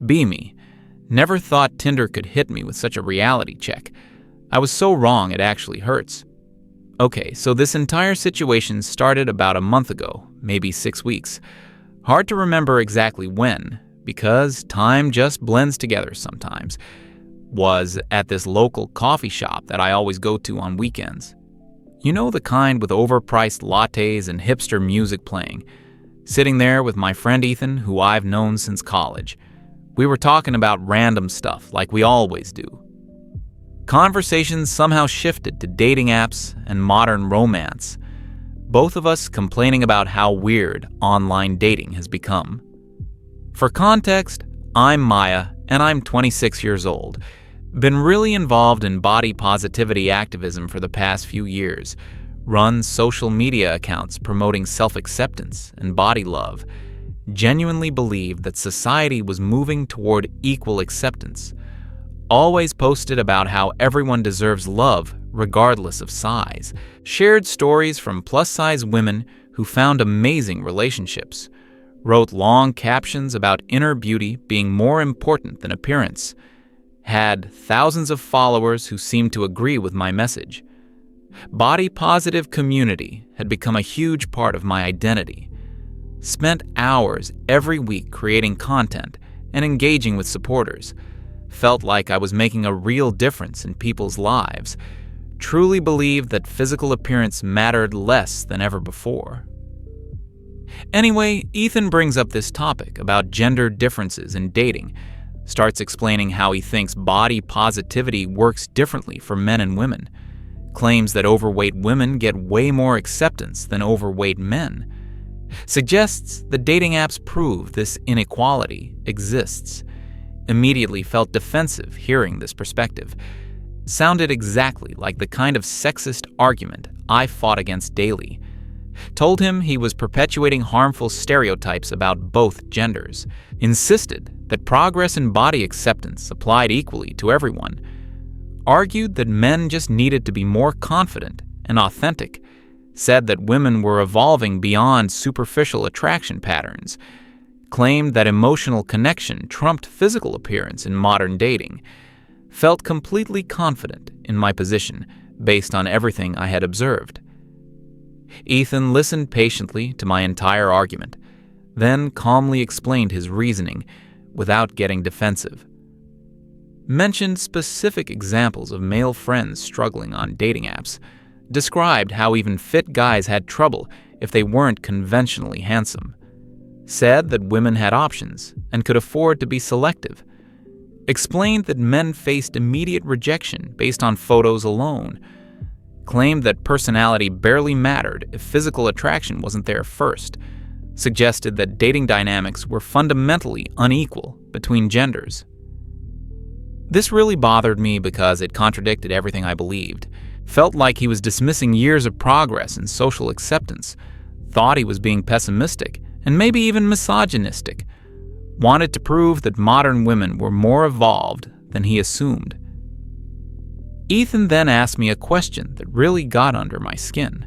Be me. Never thought Tinder could hit me with such a reality check. I was so wrong it actually hurts. Okay, so this entire situation started about a month ago, maybe 6 weeks. Hard to remember exactly when, because time just blends together sometimes. Was at this local coffee shop that I always go to on weekends. You know, the kind with overpriced lattes and hipster music playing. Sitting there with my friend Ethan, who I've known since college. We were talking about random stuff like we always do. Conversations somehow shifted to dating apps and modern romance. Both of us complaining about how weird online dating has become. For context, I'm Maya and I'm 26 years old. Been really involved in body positivity activism for the past few years. Run social media accounts promoting self-acceptance and body love. Genuinely believed that society was moving toward equal acceptance. Always posted about how everyone deserves love regardless of size. Shared stories from plus-size women who found amazing relationships. Wrote long captions about inner beauty being more important than appearance. Had thousands of followers who seemed to agree with my message. Body positive community had become a huge part of my identity. Spent hours every week creating content and engaging with supporters. Felt like I was making a real difference in people's lives. Truly believed that physical appearance mattered less than ever before. Anyway, Ethan brings up this topic about gender differences in dating. Starts explaining how he thinks body positivity works differently for men and women. Claims that overweight women get way more acceptance than overweight men. Suggests the dating apps prove this inequality exists. Immediately felt defensive hearing this perspective. Sounded exactly like the kind of sexist argument I fought against daily. Told him he was perpetuating harmful stereotypes about both genders. Insisted that progress in body acceptance applied equally to everyone. Argued that men just needed to be more confident and authentic. Said that women were evolving beyond superficial attraction patterns. Claimed that emotional connection trumped physical appearance in modern dating. Felt completely confident in my position based on everything I had observed. Ethan listened patiently to my entire argument, then calmly explained his reasoning without getting defensive. Mentioned specific examples of male friends struggling on dating apps. Described how even fit guys had trouble if they weren't conventionally handsome. Said that women had options and could afford to be selective. Explained that men faced immediate rejection based on photos alone. Claimed that personality barely mattered if physical attraction wasn't there first. Suggested that dating dynamics were fundamentally unequal between genders. This really bothered me because it contradicted everything I believed. Felt like he was dismissing years of progress in social acceptance. Thought he was being pessimistic and maybe even misogynistic. Wanted to prove that modern women were more evolved than he assumed. Ethan then asked me a question that really got under my skin.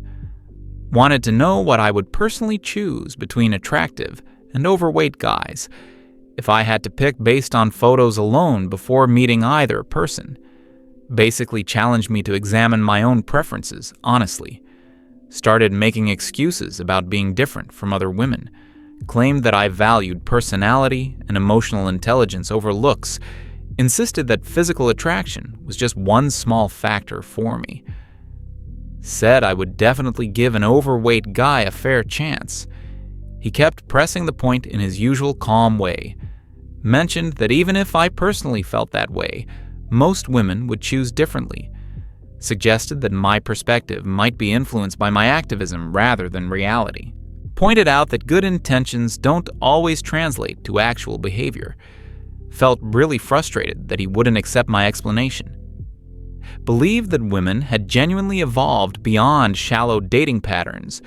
Wanted to know what I would personally choose between attractive and overweight guys if I had to pick based on photos alone before meeting either person. Basically challenged me to examine my own preferences honestly. Started making excuses about being different from other women. Claimed that I valued personality and emotional intelligence over looks. Insisted that physical attraction was just one small factor for me. Said I would definitely give an overweight guy a fair chance. He kept pressing the point in his usual calm way. Mentioned that even if I personally felt that way, most women would choose differently. Suggested that my perspective might be influenced by my activism rather than reality. Pointed out that good intentions don't always translate to actual behavior. Felt really frustrated that he wouldn't accept my explanation. Believed that women had genuinely evolved beyond shallow dating patterns.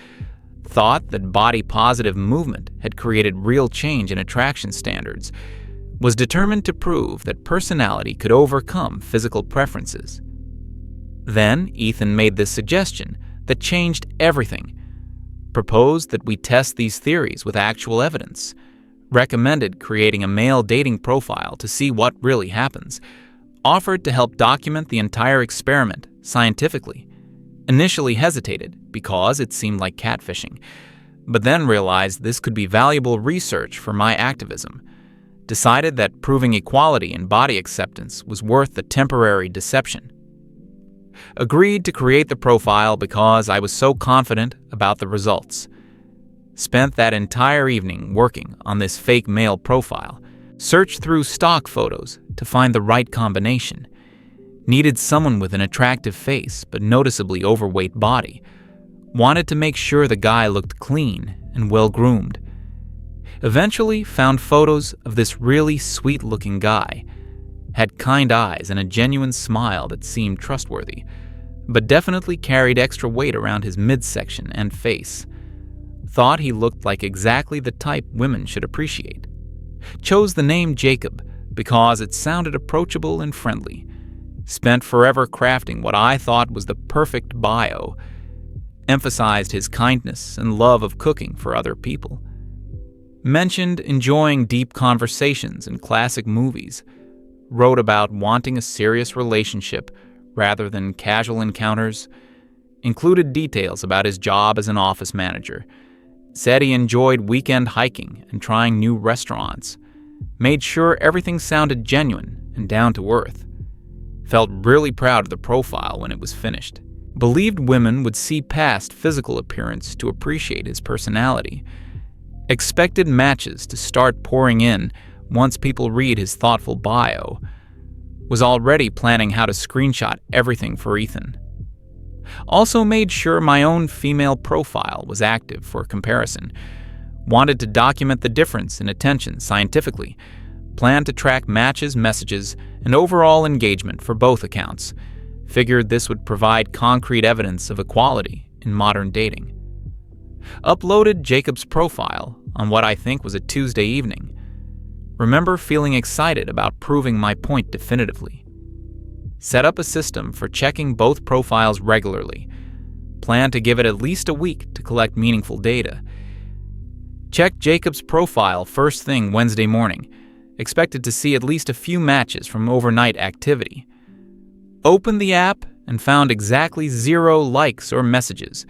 Thought that body-positive movement had created real change in attraction standards. Was determined to prove that personality could overcome physical preferences. Then Ethan made this suggestion that changed everything. Proposed that we test these theories with actual evidence. recommended creating a male dating profile to see what really happens, offered to help document the entire experiment scientifically, initially hesitated because it seemed like catfishing, but then realized this could be valuable research for my activism, decided that proving equality in body acceptance was worth the temporary deception. Agreed to create the profile because I was so confident about the results. Spent that entire evening working on this fake male profile, searched through stock photos to find the right combination. Needed someone with an attractive face but noticeably overweight body. Wanted to make sure the guy looked clean and well-groomed. Eventually found photos of this really sweet-looking guy. Had kind eyes and a genuine smile that seemed trustworthy, but definitely carried extra weight around his midsection and face. Thought he looked like exactly the type women should appreciate. Chose the name Jacob because it sounded approachable and friendly. Spent forever crafting what I thought was the perfect bio. Emphasized his kindness and love of cooking for other people. Mentioned enjoying deep conversations and classic movies. Wrote about wanting a serious relationship rather than casual encounters. Included details about his job as an office manager. Said he enjoyed weekend hiking and trying new restaurants. Made sure everything sounded genuine and down to earth. Felt really proud of the profile when it was finished. Believed women would see past physical appearance to appreciate his personality. Expected matches to start pouring in once people read his thoughtful bio. Was already planning how to screenshot everything for Ethan. Also made sure my own female profile was active for comparison. Wanted to document the difference in attention scientifically. Planned to track matches, messages, and overall engagement for both accounts. Figured this would provide concrete evidence of equality in modern dating. Uploaded Jacob's profile on what I think was a Tuesday evening. Remember feeling excited about proving my point definitively. Set up a system for checking both profiles regularly. Planned to give it at least a week to collect meaningful data. Checked Jacob's profile first thing Wednesday morning. Expected to see at least a few matches from overnight activity. Opened the app and found exactly 0 likes or messages.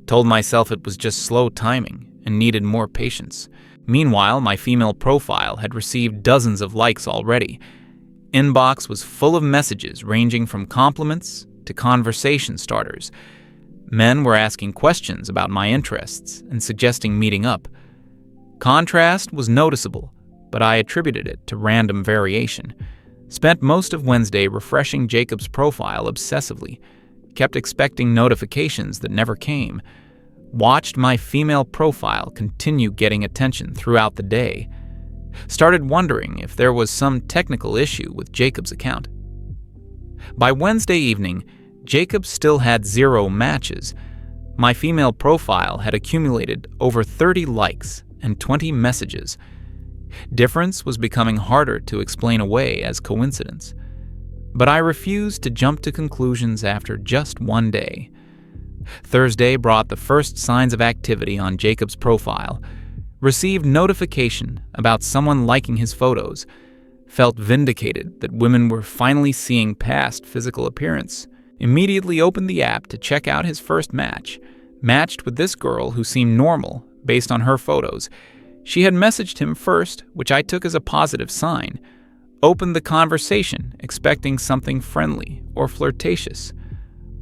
Told myself it was just slow timing and needed more patience. Meanwhile, my female profile had received dozens of likes already. Inbox was full of messages ranging from compliments to conversation starters. Men were asking questions about my interests and suggesting meeting up. Contrast was noticeable, but I attributed it to random variation. Spent most of Wednesday refreshing Jacob's profile obsessively. Kept expecting notifications that never came. Watched my female profile continue getting attention throughout the day. Started wondering if there was some technical issue with Jacob's account. By Wednesday evening, Jacob still had 0 matches. My female profile had accumulated over 30 likes and 20 messages. Difference was becoming harder to explain away as coincidence. But I refused to jump to conclusions after just one day. Thursday brought the first signs of activity on Jacob's profile. Received notification about someone liking his photos. Felt vindicated that women were finally seeing past physical appearance. Immediately opened the app to check out his first match. Matched with this girl who seemed normal based on her photos. She had messaged him first, which I took as a positive sign. Opened the conversation, expecting something friendly or flirtatious.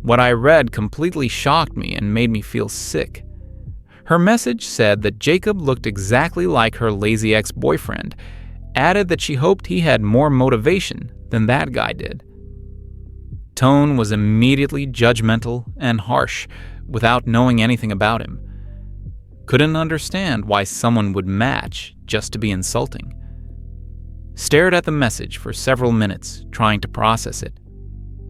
What I read completely shocked me and made me feel sick. Her message said that Jacob looked exactly like her lazy ex-boyfriend, added that she hoped he had more motivation than that guy did. Tone was immediately judgmental and harsh without knowing anything about him. Couldn't understand why someone would match just to be insulting. Stared at the message for several minutes, trying to process it.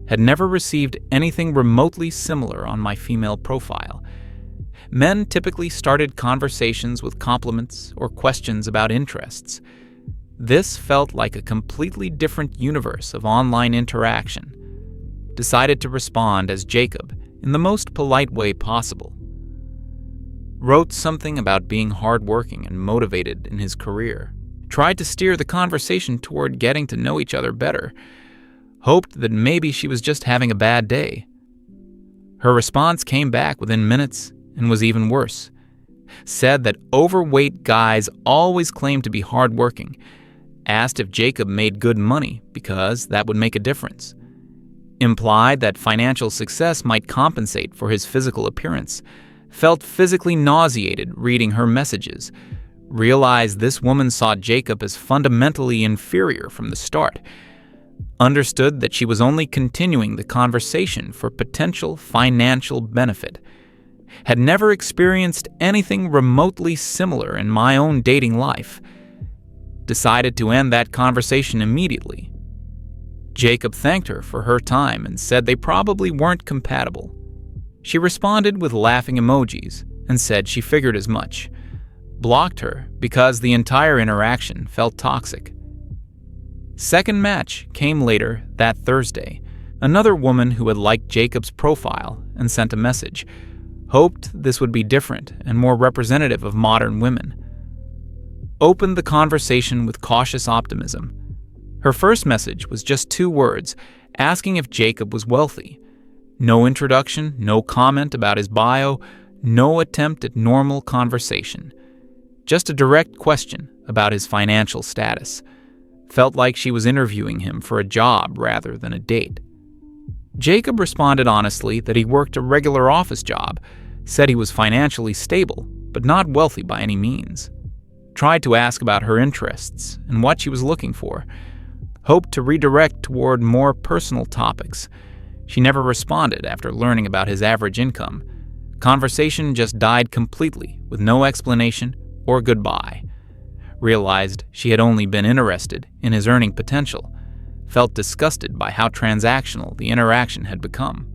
Had never received anything remotely similar on my female profile. Men typically started conversations with compliments or questions about interests. This felt like a completely different universe of online interaction. Decided to respond as Jacob in the most polite way possible. wrote something about being hardworking and motivated in his career, tried to steer the conversation toward getting to know each other better, hoped that maybe she was just having a bad day. Her response came back within minutes and was even worse. Said that overweight guys always claim to be hardworking, asked if Jacob made good money because that would make a difference, implied that financial success might compensate for his physical appearance, felt physically nauseated reading her messages, realized this woman saw Jacob as fundamentally inferior from the start, understood that she was only continuing the conversation for potential financial benefit, had never experienced anything remotely similar in my own dating life, decided to end that conversation immediately. Jacob thanked her for her time and said they probably weren't compatible. She responded with laughing emojis and said she figured as much, blocked her because the entire interaction felt toxic. Second match came later that Thursday. Another woman who had liked Jacob's profile and sent a message, hoped this would be different and more representative of modern women. Opened the conversation with cautious optimism. Her first message was just 2 words, asking if Jacob was wealthy. No introduction, no comment about his bio, no attempt at normal conversation. Just a direct question about his financial status. Felt like she was interviewing him for a job rather than a date. Jacob responded honestly that he worked a regular office job, said he was financially stable, but not wealthy by any means. Tried to ask about her interests and what she was looking for. Hoped to redirect toward more personal topics. She never responded after learning about his average income. Conversation just died completely with no explanation or goodbye. Realized she had only been interested in his earning potential. Felt disgusted by how transactional the interaction had become.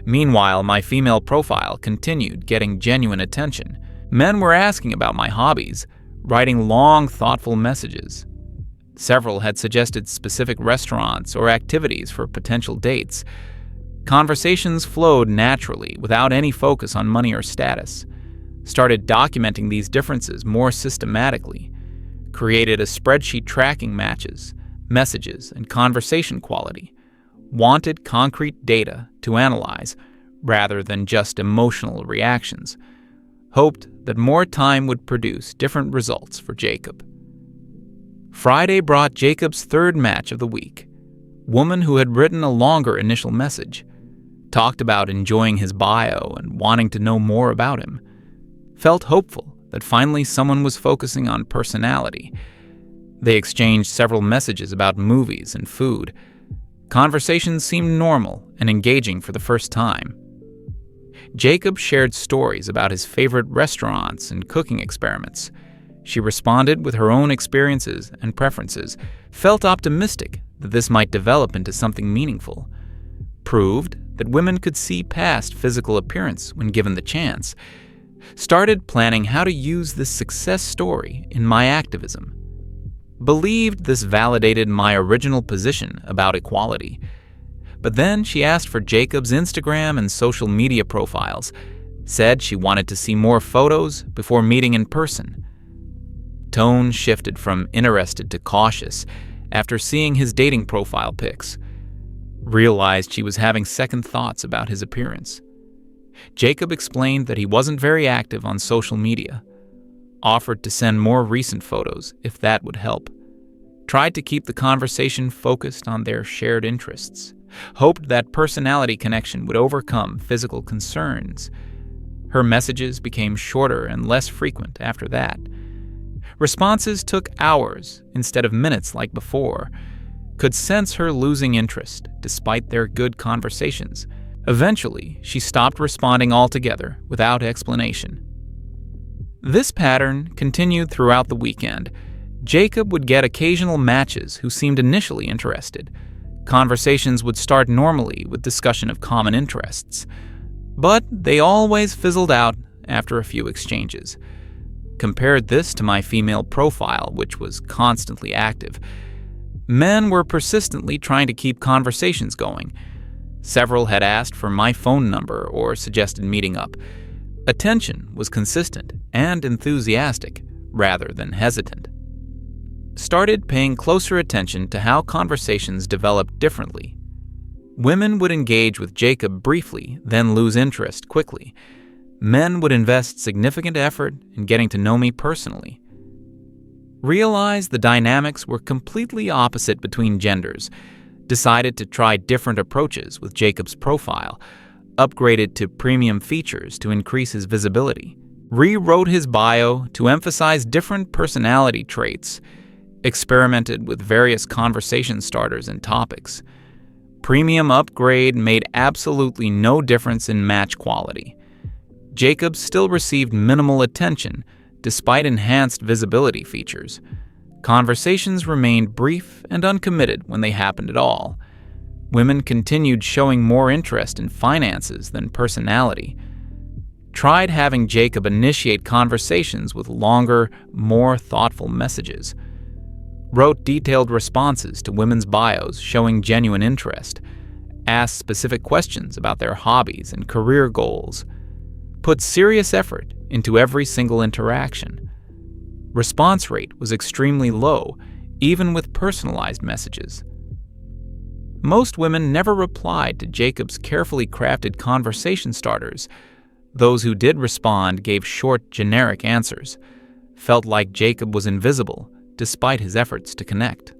Meanwhile, my female profile continued getting genuine attention. Men were asking about my hobbies, writing long, thoughtful messages. Several had suggested specific restaurants or activities for potential dates. Conversations flowed naturally without any focus on money or status. Started documenting these differences more systematically. Created a spreadsheet tracking matches, messages, and conversation quality. Wanted concrete data to analyze rather than just emotional reactions. Hoped that more time would produce different results for Jacob. Friday brought Jacob's third match of the week. Woman who had written a longer initial message. Talked about enjoying his bio and wanting to know more about him. Felt hopeful that finally someone was focusing on personality. They exchanged several messages about movies and food. Conversations seemed normal and engaging for the first time. Jacob shared stories about his favorite restaurants and cooking experiments. She responded with her own experiences and preferences, felt optimistic that this might develop into something meaningful. Proved that women could see past physical appearance when given the chance. Started planning how to use this success story in my activism. Believed this validated my original position about equality. But then she asked for Jacob's Instagram and social media profiles, said she wanted to see more photos before meeting in person. Tone shifted from interested to cautious after seeing his dating profile pics. Realized she was having second thoughts about his appearance. Jacob explained that he wasn't very active on social media. Offered to send more recent photos if that would help. Tried to keep the conversation focused on their shared interests. Hoped that personality connection would overcome physical concerns. Her messages became shorter and less frequent after that. Responses took hours instead of minutes like before. Could sense her losing interest despite their good conversations. Eventually, she stopped responding altogether without explanation. This pattern continued throughout the weekend. Jacob would get occasional matches who seemed initially interested. Conversations would start normally with discussion of common interests, but they always fizzled out after a few exchanges. Compared this to my female profile, which was constantly active. Men were persistently trying to keep conversations going. Several had asked for my phone number or suggested meeting up. Attention was consistent and enthusiastic rather than hesitant. Started paying closer attention to how conversations developed differently. Women would engage with Jacob briefly, then lose interest quickly. Men would invest significant effort in getting to know me personally. Realized the dynamics were completely opposite between genders. Decided to try different approaches with Jacob's profile. Upgraded to premium features to increase his visibility. Rewrote his bio to emphasize different personality traits. Experimented with various conversation starters and topics. Premium upgrade made absolutely no difference in match quality. Jacob still received minimal attention despite enhanced visibility features. Conversations remained brief and uncommitted when they happened at all. Women continued showing more interest in finances than personality. Tried having Jacob initiate conversations with longer, more thoughtful messages. Wrote detailed responses to women's bios showing genuine interest. Asked specific questions about their hobbies and career goals. Put serious effort into every single interaction. Response rate was extremely low, even with personalized messages. Most women never replied to Jacob's carefully crafted conversation starters. Those who did respond gave short, generic answers. Felt like Jacob was invisible, despite his efforts to connect.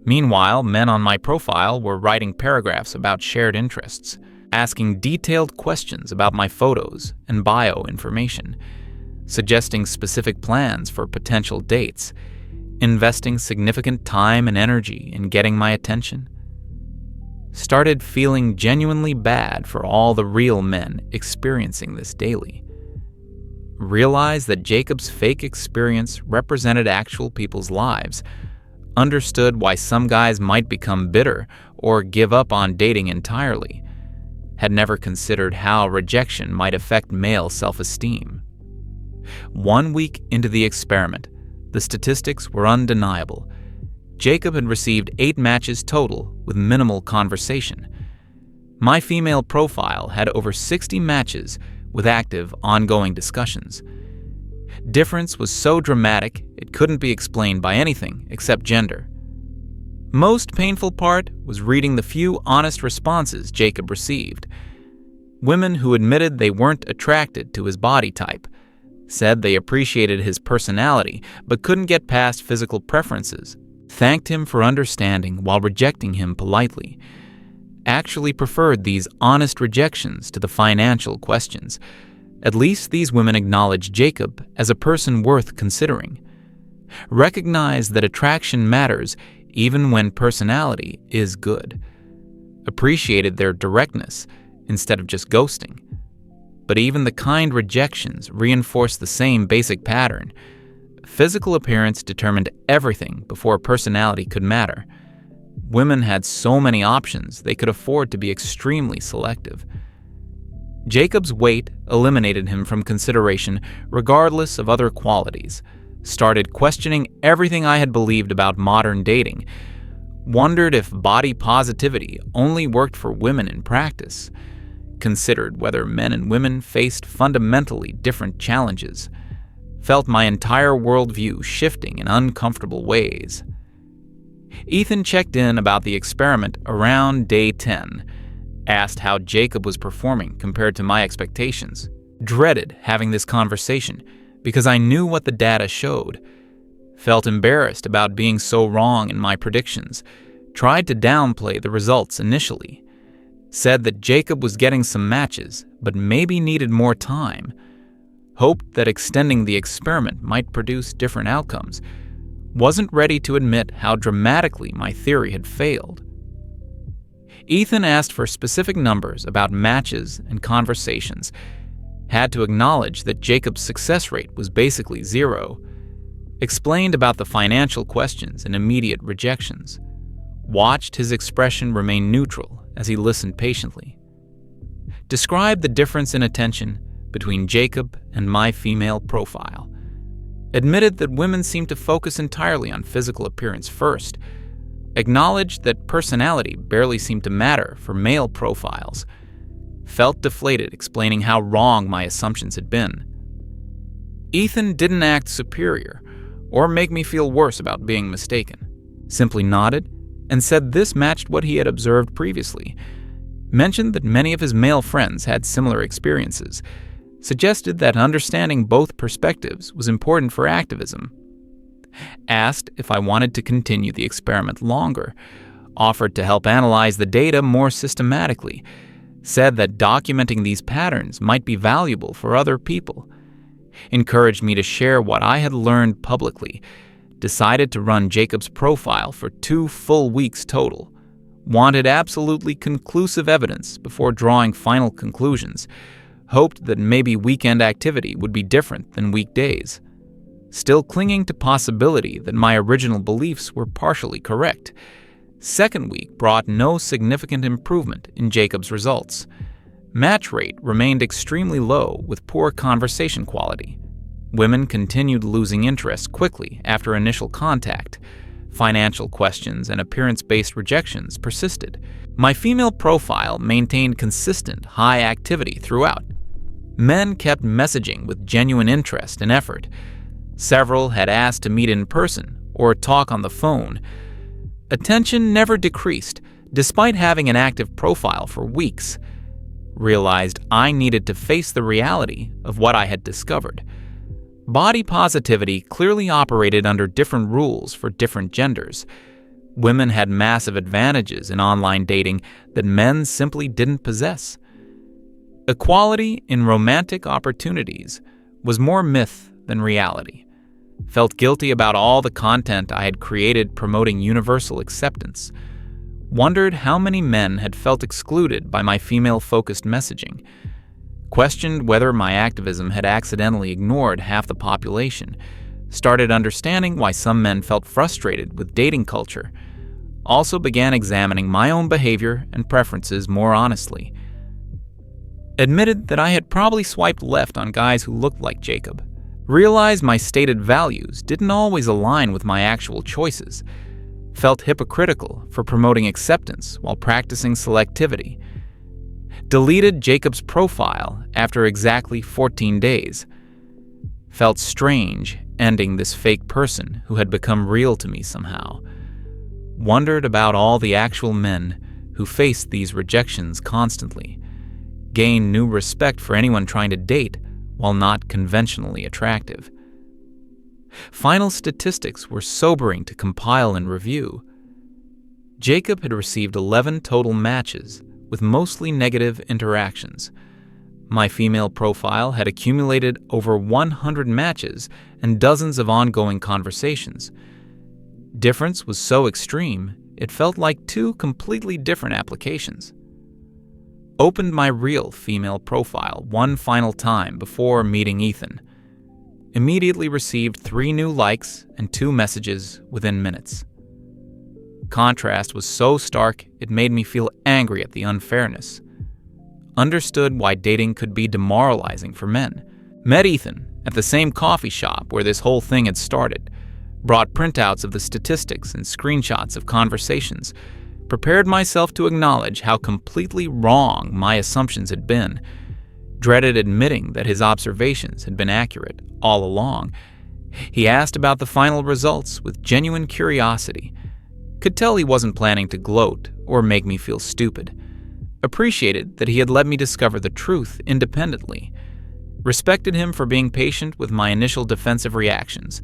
Meanwhile, men on my profile were writing paragraphs about shared interests, asking detailed questions about my photos and bio information, suggesting specific plans for potential dates, investing significant time and energy in getting my attention. Started feeling genuinely bad for all the real men experiencing this daily. Realized that Jacob's fake experience represented actual people's lives. Understood why some guys might become bitter or give up on dating entirely. Had never considered how rejection might affect male self-esteem. 1 week into the experiment, the statistics were undeniable. Jacob had received 8 matches total with minimal conversation. My female profile had over 60 matches with active, ongoing discussions. Difference was so dramatic it couldn't be explained by anything except gender. Most painful part was reading the few honest responses Jacob received. Women who admitted they weren't attracted to his body type, said they appreciated his personality but couldn't get past physical preferences, thanked him for understanding while rejecting him politely, actually preferred these honest rejections to the financial questions. At least these women acknowledged Jacob as a person worth considering. Recognized that attraction matters even when personality is good. Appreciated their directness instead of just ghosting. But even the kind rejections reinforced the same basic pattern. Physical appearance determined everything before personality could matter. Women had so many options they could afford to be extremely selective. Jacob's weight eliminated him from consideration regardless of other qualities. Started questioning everything I had believed about modern dating. Wondered if body positivity only worked for women in practice. Considered whether men and women faced fundamentally different challenges. Felt my entire worldview shifting in uncomfortable ways. Ethan checked in about the experiment around day 10. Asked how Jacob was performing compared to my expectations. Dreaded having this conversation because I knew what the data showed. Felt embarrassed about being so wrong in my predictions. Tried to downplay the results initially. Said that Jacob was getting some matches, but maybe needed more time. Hoped that extending the experiment might produce different outcomes. Wasn't ready to admit how dramatically my theory had failed. Ethan asked for specific numbers about matches and conversations. Had to acknowledge that Jacob's success rate was basically 0. Explained about the financial questions and immediate rejections. Watched his expression remain neutral as he listened patiently. Described the difference in attention between Jacob and my female profile. Admitted that women seem to focus entirely on physical appearance first. Acknowledged that personality barely seemed to matter for male profiles. Felt deflated, explaining how wrong my assumptions had been. Ethan didn't act superior or make me feel worse about being mistaken. Simply nodded and said this matched what he had observed previously. Mentioned that many of his male friends had similar experiences. Suggested that understanding both perspectives was important for activism. Asked if I wanted to continue the experiment longer. Offered to help analyze the data more systematically. Said that documenting these patterns might be valuable for other people. Encouraged me to share what I had learned publicly. Decided to run Jacob's profile for 2 full weeks total. Wanted absolutely conclusive evidence before drawing final conclusions. Hoped that maybe weekend activity would be different than weekdays. Still clinging to possibility that my original beliefs were partially correct. Second week brought no significant improvement in Jacob's results. Match rate remained extremely low with poor conversation quality. Women continued losing interest quickly after initial contact. Financial questions and appearance-based rejections persisted. My female profile maintained consistent high activity throughout. Men kept messaging with genuine interest and effort. Several had asked to meet in person or talk on the phone. Attention never decreased, despite having an active profile for weeks. Realized I needed to face the reality of what I had discovered. Body positivity clearly operated under different rules for different genders. Women had massive advantages in online dating that men simply didn't possess. Equality in romantic opportunities was more myth than reality. Felt guilty about all the content I had created promoting universal acceptance. Wondered how many men had felt excluded by my female-focused messaging. Questioned whether my activism had accidentally ignored half the population. Started understanding why some men felt frustrated with dating culture. Also began examining my own behavior and preferences more honestly. Admitted that I had probably swiped left on guys who looked like Jacob. Realized my stated values didn't always align with my actual choices. Felt hypocritical for promoting acceptance while practicing selectivity. Deleted Jacob's profile after exactly 14 days. Felt strange ending this fake person who had become real to me somehow. Wondered about all the actual men who faced these rejections constantly. Gained new respect for anyone trying to date while not conventionally attractive. Final statistics were sobering to compile and review. Jacob had received 11 total matches, with mostly negative interactions. My female profile had accumulated over 100 matches and dozens of ongoing conversations. Difference was so extreme, it felt like 2 completely different applications. Opened my real female profile one final time before meeting Ethan. Immediately received 3 new likes and 2 messages within minutes. Contrast was so stark it made me feel angry at the unfairness. Understood why dating could be demoralizing for men. Met Ethan at the same coffee shop where this whole thing had started. Brought printouts of the statistics and screenshots of conversations. Prepared myself to acknowledge how completely wrong my assumptions had been. Dreaded admitting that his observations had been accurate all along. He asked about the final results with genuine curiosity. Could tell he wasn't planning to gloat or make me feel stupid. Appreciated that he had let me discover the truth independently. Respected him for being patient with my initial defensive reactions.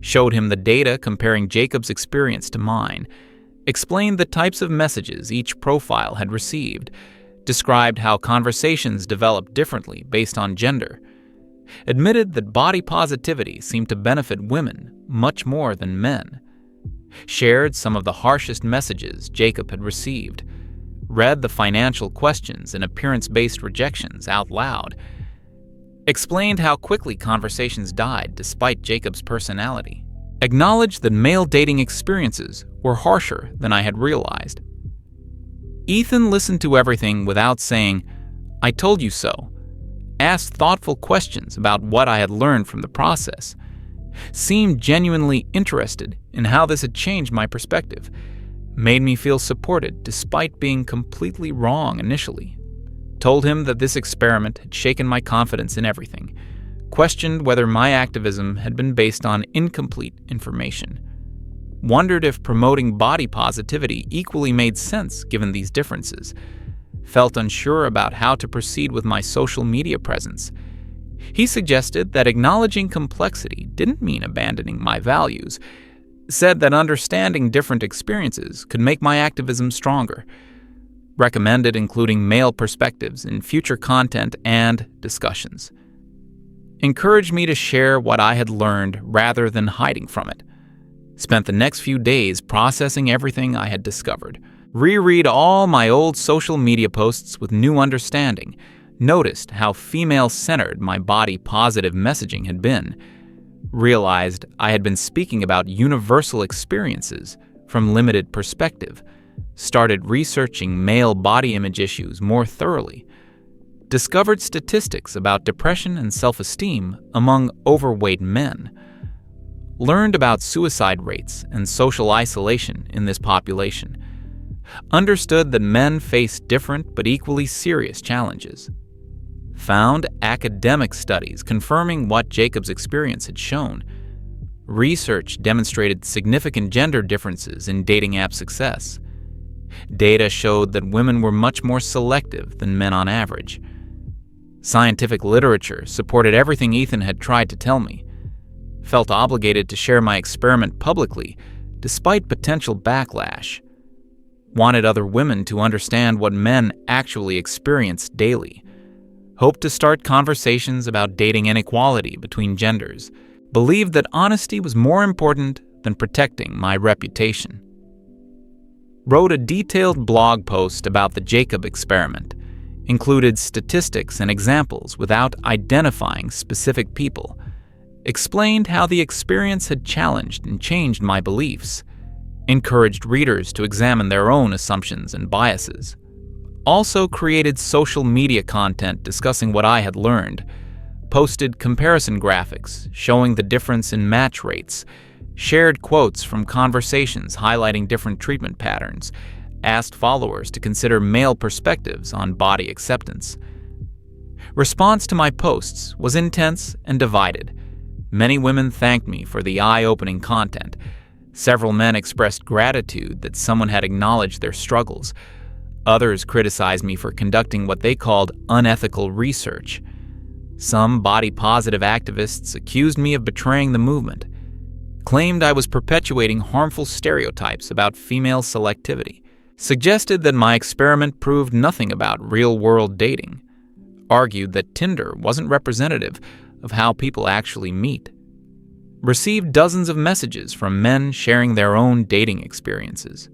Showed him the data comparing Jacob's experience to mine. Explained the types of messages each profile had received. Described how conversations developed differently based on gender. Admitted that body positivity seemed to benefit women much more than men. Shared some of the harshest messages Jacob had received. Read the financial questions and appearance-based rejections out loud. Explained how quickly conversations died despite Jacob's personality. Acknowledged that male dating experiences were harsher than I had realized. Ethan listened to everything without saying, "I told you so." Asked thoughtful questions about what I had learned from the process. Seemed genuinely interested in how this had changed my perspective. Made me feel supported despite being completely wrong initially. told him that this experiment had shaken my confidence in everything, questioned whether my activism had been based on incomplete information, wondered if promoting body positivity equally made sense given these differences, felt unsure about how to proceed with my social media presence. He suggested that acknowledging complexity didn't mean abandoning my values, said that understanding different experiences could make my activism stronger, recommended including male perspectives in future content and discussions, encouraged me to share what I had learned rather than hiding from it, spent the next few days processing everything I had discovered, reread all my old social media posts with new understanding, noticed how female-centered my body-positive messaging had been, realized I had been speaking about universal experiences from limited perspective, started researching male body image issues more thoroughly, discovered statistics about depression and self-esteem among overweight men, learned about suicide rates and social isolation in this population, understood that men face different but equally serious challenges, found academic studies confirming what Jacob's experience had shown. Research demonstrated significant gender differences in dating app success. Data showed that women were much more selective than men on average. Scientific literature supported everything Ethan had tried to tell me. Felt obligated to share my experiment publicly, despite potential backlash. Wanted other women to understand what men actually experience daily. Hoped to start conversations about dating inequality between genders. Believed that honesty was more important than protecting my reputation. Wrote a detailed blog post about the Jacob experiment. Included statistics and examples without identifying specific people. Explained how the experience had challenged and changed my beliefs. Encouraged readers to examine their own assumptions and biases. Also created social media content discussing what I had learned. Posted comparison graphics showing the difference in match rates. Shared quotes from conversations highlighting different treatment patterns. Asked followers to consider male perspectives on body acceptance. Response to my posts was intense and divided. Many women thanked me for the eye-opening content. Several men expressed gratitude that someone had acknowledged their struggles. Others criticized me for conducting what they called unethical research. Some body-positive activists accused me of betraying the movement, claimed I was perpetuating harmful stereotypes about female selectivity, suggested that my experiment proved nothing about real-world dating, argued that Tinder wasn't representative of how people actually meet, received dozens of messages from men sharing their own dating experiences.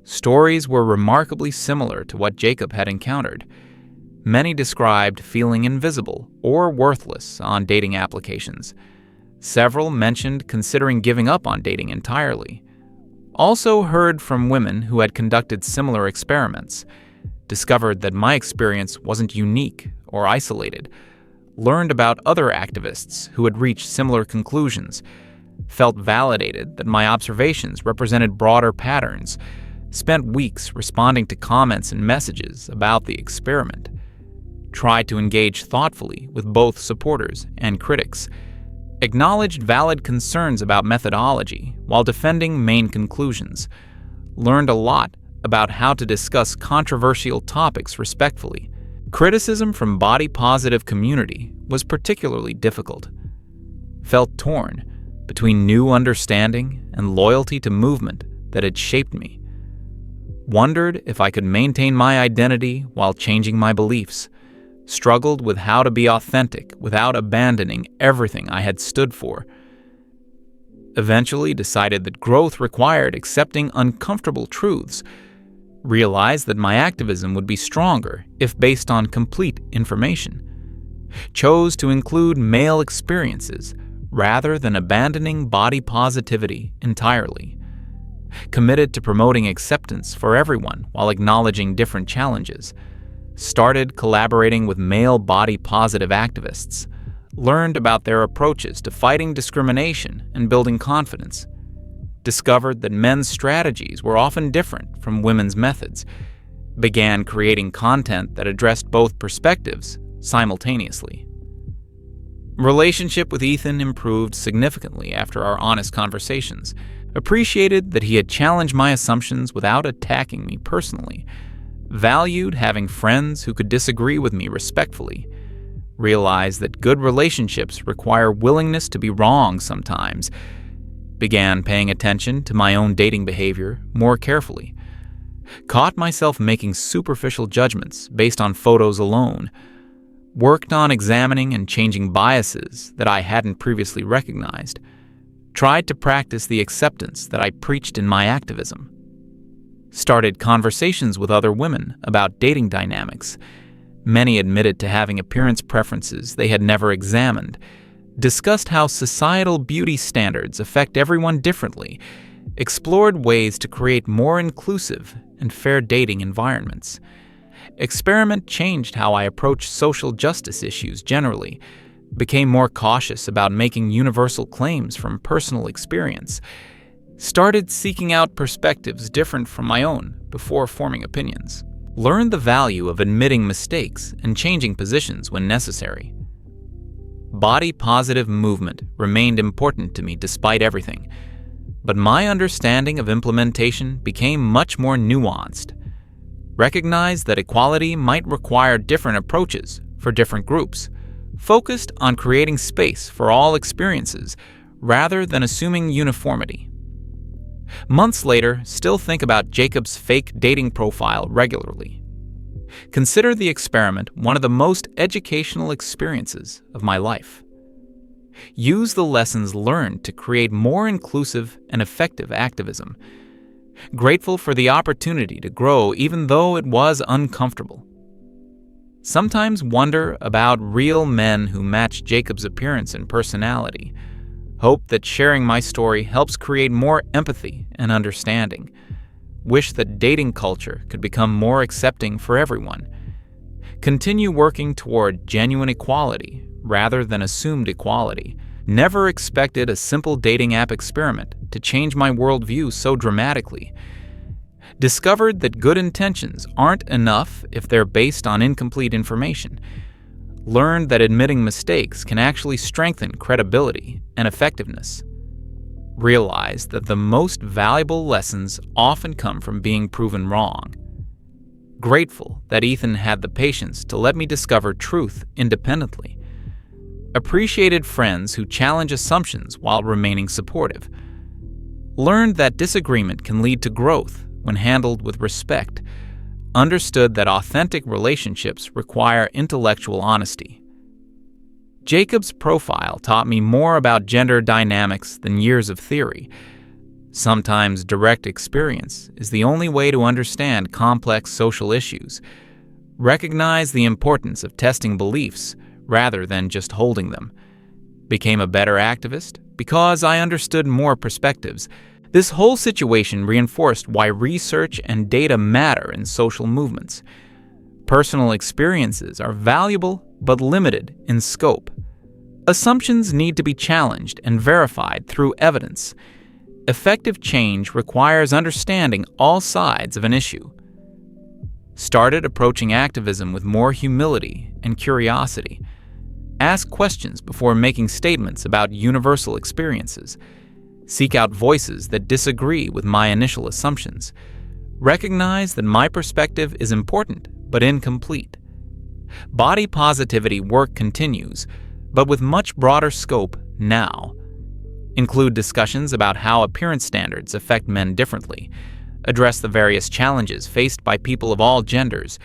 Stories were remarkably similar to what Jacob had encountered. Many described feeling invisible or worthless on dating applications. Several mentioned considering giving up on dating entirely. Also heard from women who had conducted similar experiments, discovered that my experience wasn't unique or isolated, learned about other activists who had reached similar conclusions, felt validated that my observations represented broader patterns, spent weeks responding to comments and messages about the experiment, tried to engage thoughtfully with both supporters and critics, acknowledged valid concerns about methodology while defending main conclusions, learned a lot about how to discuss controversial topics respectfully. Criticism from body-positive community was particularly difficult. Felt torn between new understanding and loyalty to movement that had shaped me. Wondered if I could maintain my identity while changing my beliefs. Struggled with how to be authentic without abandoning everything I had stood for. Eventually decided that growth required accepting uncomfortable truths. Realized that my activism would be stronger if based on complete information. Chose to include male experiences rather than abandoning body positivity entirely. Committed to promoting acceptance for everyone while acknowledging different challenges. Started collaborating with male body-positive activists. Learned about their approaches to fighting discrimination and building confidence. Discovered that men's strategies were often different from women's methods. Began creating content that addressed both perspectives simultaneously. Relationship with Ethan improved significantly after our honest conversations. Appreciated that he had challenged my assumptions without attacking me personally. Valued having friends who could disagree with me respectfully. Realized that good relationships require willingness to be wrong sometimes. Began paying attention to my own dating behavior more carefully. Caught myself making superficial judgments based on photos alone. Worked on examining and changing biases that I hadn't previously recognized. Tried to practice the acceptance that I preached in my activism. Started conversations with other women about dating dynamics. Many admitted to having appearance preferences they had never examined. Discussed how societal beauty standards affect everyone differently. Explored ways to create more inclusive and fair dating environments. Experiment changed how I approach social justice issues generally. Became more cautious about making universal claims from personal experience. Started seeking out perspectives different from my own before forming opinions. Learned the value of admitting mistakes and changing positions when necessary. Body-positive movement remained important to me despite everything, but my understanding of implementation became much more nuanced. Recognized that equality might require different approaches for different groups. Focused on creating space for all experiences rather than assuming uniformity. Months later, still think about Jacob's fake dating profile regularly. Consider the experiment one of the most educational experiences of my life. Use the lessons learned to create more inclusive and effective activism. Grateful for the opportunity to grow even though it was uncomfortable. Sometimes wonder about real men who match Jacob's appearance and personality. Hope that sharing my story helps create more empathy and understanding. Wish that dating culture could become more accepting for everyone. Continue working toward genuine equality rather than assumed equality. Never expected a simple dating app experiment to change my worldview so dramatically. Discovered that good intentions aren't enough if they're based on incomplete information. Learned that admitting mistakes can actually strengthen credibility and effectiveness. Realized that the most valuable lessons often come from being proven wrong. Grateful that Ethan had the patience to let me discover truth independently. Appreciated friends who challenge assumptions while remaining supportive. Learned that disagreement can lead to growth when handled with respect. Understood that authentic relationships require intellectual honesty. Jacob's profile taught me more about gender dynamics than years of theory. Sometimes direct experience is the only way to understand complex social issues. Recognize the importance of testing beliefs rather than just holding them. Became a better activist because I understood more perspectives. This whole situation reinforced why research and data matter in social movements. Personal experiences are valuable but limited in scope. Assumptions need to be challenged and verified through evidence. Effective change requires understanding all sides of an issue. Started approaching activism with more humility and curiosity. Ask questions before making statements about universal experiences. Seek out voices that disagree with my initial assumptions. Recognize that my perspective is important but incomplete. Body positivity work continues, but with much broader scope now. Include discussions about how appearance standards affect men differently. Address the various challenges faced by people of all genders.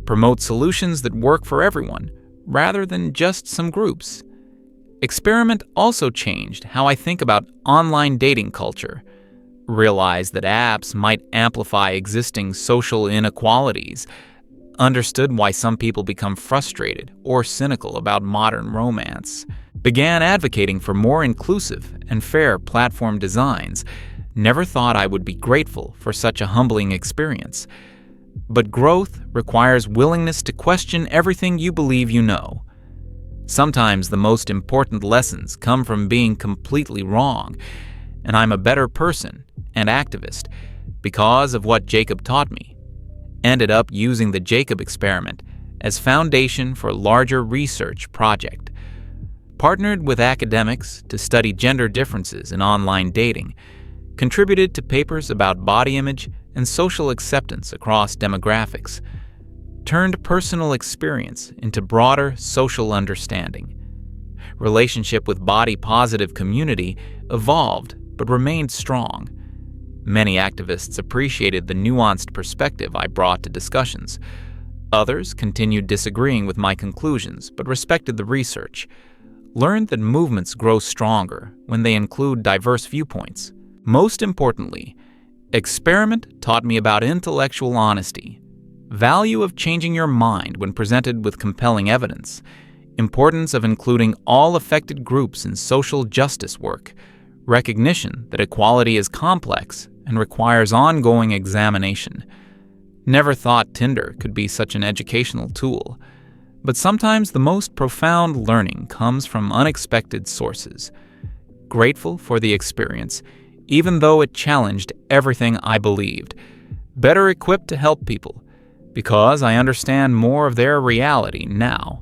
Promote solutions that work for everyone, rather than just some groups. Experiment also changed how I think about online dating culture. Realized that apps might amplify existing social inequalities. Understood why some people become frustrated or cynical about modern romance. Began advocating for more inclusive and fair platform designs. Never thought I would be grateful for such a humbling experience. But growth requires willingness to question everything you believe you know. Sometimes the most important lessons come from being completely wrong, and I'm a better person and activist because of what Jacob taught me. ended up using the Jacob experiment as foundation for a larger research project. Partnered with academics to study gender differences in online dating, contributed to papers about body image and social acceptance across demographics, turned personal experience into broader social understanding. Relationship with body-positive community evolved but remained strong. Many activists appreciated the nuanced perspective I brought to discussions. Others continued disagreeing with my conclusions but respected the research, learned that movements grow stronger when they include diverse viewpoints. Most importantly, experiment taught me about intellectual honesty, value of changing your mind when presented with compelling evidence, importance of including all affected groups in social justice work, recognition that equality is complex and requires ongoing examination. Never thought Tinder could be such an educational tool, but sometimes the most profound learning comes from unexpected sources. Grateful for the experience, even though it challenged everything I believed. Better equipped to help people, because I understand more of their reality now